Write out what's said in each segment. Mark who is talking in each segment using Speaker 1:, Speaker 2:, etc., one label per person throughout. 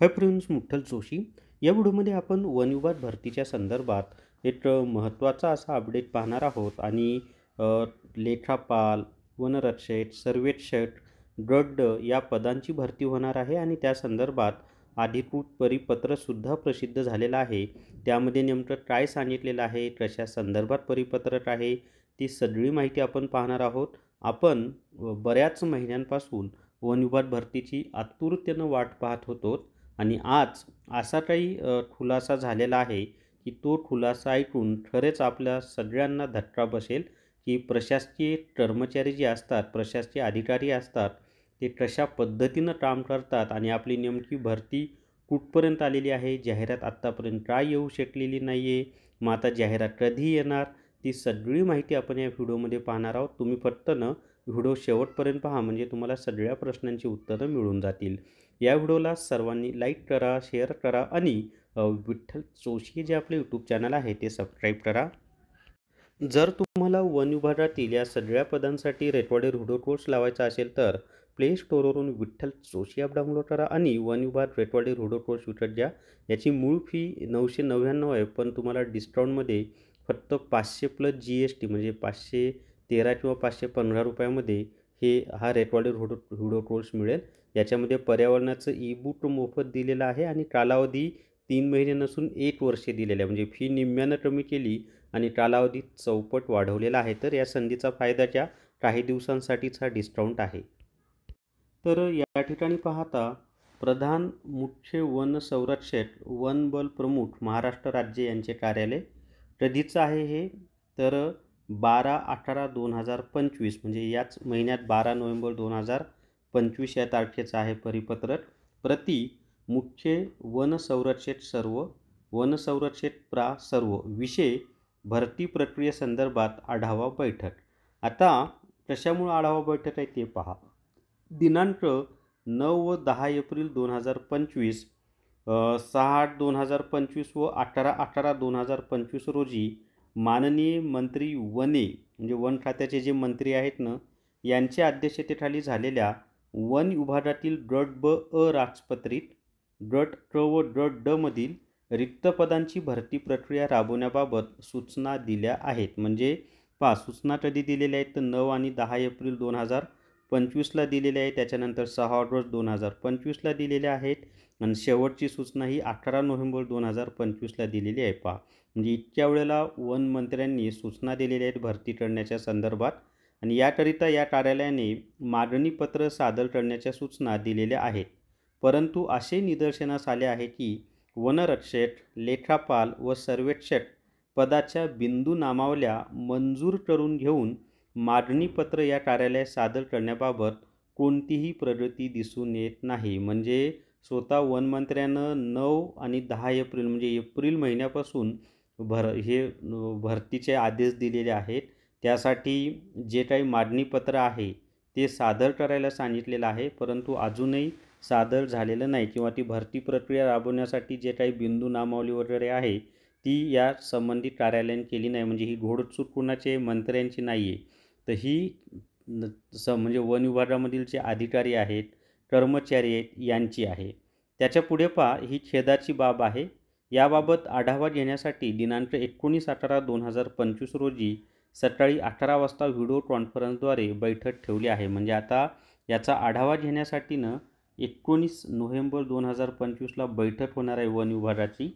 Speaker 1: Hi friends, मुठ्ठल Joshi. या व्हिडिओमध्ये आपण वन विभाग भरतीच्या संदर्भात एक महत्त्वाचा असा अपडेट पाहणार आहोत. आणि लेखापाल, वनरक्षक, सर्वेक्षक, गड या पदांची भरती होणार आहे आणि त्या संदर्भात अधिकृत परिपत्रकसुद्धा प्रसिद्ध झालेलं आहे. त्यामध्ये नेमकं काय सांगितलेलं आहे, कशा संदर्भात परिपत्रक आहे, ती सगळी माहिती आपण पाहणार आहोत. आपण बऱ्याच महिन्यांपासून वन विभाग भरतीची आतुरतेनं वाट पाहत होतो आणि आज असा काही खुलासा झालेला आहे की तो खुलासा ऐकून खरेच आपल्या सगळ्यांना धक्का बसेल की प्रशासकीय कर्मचारी जे असतात, प्रशासकीय अधिकारी असतात, ते कशा पद्धतीनं काम करतात आणि आपली नेमकी भरती कुठपर्यंत आलेली आहे, जाहिरात आत्तापर्यंत काय येऊ शकलेली नाही आहे, मग आता जाहिरात कधी येणार, ती सगळी माहिती आपण या व्हिडिओमध्ये पाहणार आहोत. तुम्ही फक्त व्हिडिओ शेवटपर्यंत पहा, म्हणजे तुम्हाला सगळ्या प्रश्नांची उत्तरं मिळून जातील. या व्हिडिओला सर्वांनी लाईक करा, शेअर करा आणि विठ्ठल जोशी जे आपले यूट्यूब चॅनल आहे ते सबस्क्राईब करा. जर तुम्हाला वन विभागातील या सगळ्या पदांसाठी रेकॉर्डेड व्हिडिओ कोर्स लावायचा असेल तर प्ले स्टोअरवरून विठ्ठल जोशी ॲप डाउनलोड करा आणि वन विभाग रेकॉर्डेड व्हिडिओ कोर्स विकत घ्या. याची मूळ फी 999 आहे, पण तुम्हाला डिस्काउंटमध्ये फक्त 500 प्लस GST म्हणजे 513 किंवा 515 रुपयामध्ये हा रेकॉर्डेड व्हिडिओ कोर्स मिळेल. याच्यामध्ये पर्यावरणाचं ई-बुक मोफत दिलेलं आहे आणि कालावधी 3 महिने नसून 1 वर्ष दिलेलं आहे. म्हणजे फी निम्म्यानं कमी केली आणि कालावधी चौपट वाढवलेला आहे. तर या संधीचा फायदा घ्या. काही दिवसांसाठीच हा डिस्काउंट आहे. तर या ठिकाणी पाहता, प्रधान मुख्य वन संरक्षक वन बल प्रमुख महाराष्ट्र राज्य यांचे कार्यालय कधीचं आहे हे, तर 12/11/2025 म्हणजे याच महिन्यात 12 नोव्हेंबर 2025 या तारखेचं आहे परिपत्रक. प्रति मुख्य वन संरक्षक सर्व, वन संरक्षक प्रा सर्व, विषय भरती प्रक्रियेसंदर्भात आढावा बैठक. आता कशामुळे आढावा बैठक आहे ते पहा. दिनांक 9 व 10 एप्रिल 2025, 6/8/2025 व 18/11/2025 रोजी माननीय मंत्री वने म्हणजे वन खात्याचे जे मंत्री आहेत ना, यांच्या अध्यक्षतेखाली झालेल्या वन विभागातील गट ब अराजपत्रित, गट क व गट ड मधील रिक्त पदांची भरती प्रक्रिया राबवण्याबाबत सूचना दिल्या आहेत. म्हणजे सूचना कधी दिलेल्या आहेत तर 9 आणि 10 एप्रिल 2025ला दिलेल्या आहेत. त्याच्यानंतर 6 ऑगस्ट 2025ला दिलेल्या आहेत आणि शेवटची सूचना ही 18 नोव्हेंबर 2025ला दिलेली आहे. म्हणजे इतक्या वेळेला वन मंत्र्यांनी सूचना दिलेल्या आहेत भरती करण्याच्या संदर्भात आणि याकरिता या कार्यालयाने मागणीपत्र सादर करण्याच्या सूचना दिलेल्या आहेत. परंतु असे निदर्शनास आले आहे की वनरक्षक, लेखापाल व सर्वेक्षक पदाच्या बिंदू नामावल्या मंजूर करून घेऊन मागणीपत्र या कार्यालयात सादर करण्याबाबत कोणतीही प्रगती दिसून येत नाही. म्हणजे स्वतः वनमंत्र्यानं 9 आणि 10 एप्रिल म्हणजे एप्रिल महिन्यापासून भरतीचे आदेश दिलेले आहेत. त्यासाठी जे काही मागणीपत्र आहे ते सादर करायला सांगितलेलं आहे, परंतु अजूनही सादर झालेलं नाही किंवा ती भरती प्रक्रिया राबवण्यासाठी जे काही बिंदू नामावली वगैरे आहे ती या संबंधित कार्यालयाने केली नाही. म्हणजे ही घोडचूक कुणाची, मंत्र्यांची नाही आहे, तर ही म्हणजे वन विभागामधील जे अधिकारी आहेत, कर्मचारी आहेत यांची आहे. त्याच्या पुढे ही खेदाची बाब आहे. याबाबत आढावा घेण्यासाठी दिनांक 19/11/2025 रोजी सकाळी 11 वाजता व्हिडिओ कॉन्फरन्सद्वारे बैठक ठेवली आहे. म्हणजे आता याचा आढावा घेण्यासाठी 19 नोव्हेंबर 2025ला बैठक होणार आहे वन विभागाची.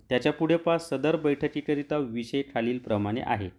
Speaker 1: त्याच्या पुढे सदर बैठकीकरिता विषय खालीलप्रमाणे आहेत.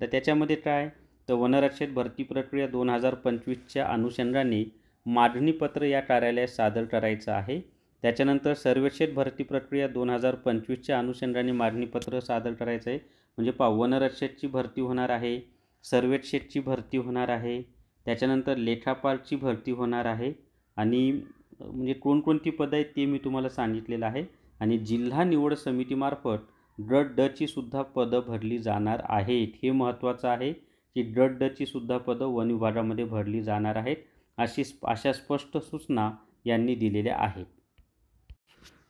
Speaker 1: तर त्याच्यामध्ये काय, तर वनरक्षक भरती प्रक्रिया 2025च्या अनुषंगाने मागणीपत्र या कार्यालयात सादर करायचं आहे. त्याच्यानंतर सर्वेक्षक भरती प्रक्रिया 2025च्या अनुषंगाने मागणीपत्र सादर करायचं आहे. म्हणजे वनरक्षकची भरती होणार आहे, सर्वेक्षकची भरती होणार आहे, त्याच्यानंतर लेखापालची भरती होणार आहे आणि म्हणजे कोणकोणती पदं आहेत ते मी तुम्हाला सांगितलेलं आहे. आणि जिल्हा निवड समितीमार्फत गट ड ची सुद्धा पदं भरली जाणार आहेत. हे महत्त्वाचं आहे की गट ड ची सुद्धा पदं वन विभागामध्ये भरली जाणार आहेत. अशा स्पष्ट सूचना यांनी दिलेल्या आहेत.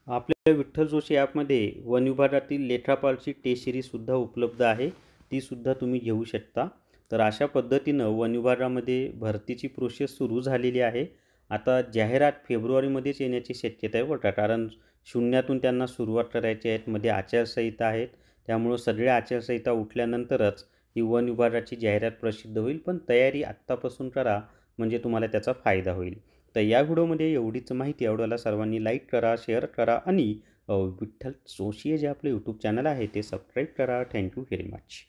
Speaker 1: आपल्या विठ्ठल जोशी ॲपमध्ये वन विभागातील लेखापालची टेस्ट सिरीजसुद्धा उपलब्ध आहे, तीसुद्धा तुम्ही घेऊ शकता. तर अशा पद्धतीनं वन विभागामध्ये भरतीची प्रोसेस सुरू झालेली आहे आता जाहिरात फेब्रुवारीमध्येच येण्याची शक्यता आहे बरं का, कारण शून्यातून त्यांना सुरुवात करायची आहे. मध्ये आचारसंहिता आहेत. त्यामुळं सगळ्या आचारसंहिता उठल्यानंतरच ही वन विभागाची जाहिरात प्रसिद्ध होईल. पण तयारी आत्तापासून करा, म्हणजे तुम्हाला त्याचा फायदा होईल. तर या व्हिडिओमध्ये एवढीच माहिती. आवडल्याला सर्वांनी लाईक करा, शेअर करा आणि विठ्ठल जोशी जे आपले यूट्यूब चॅनल आहे ते सबस्क्राईब करा. Thank you very much.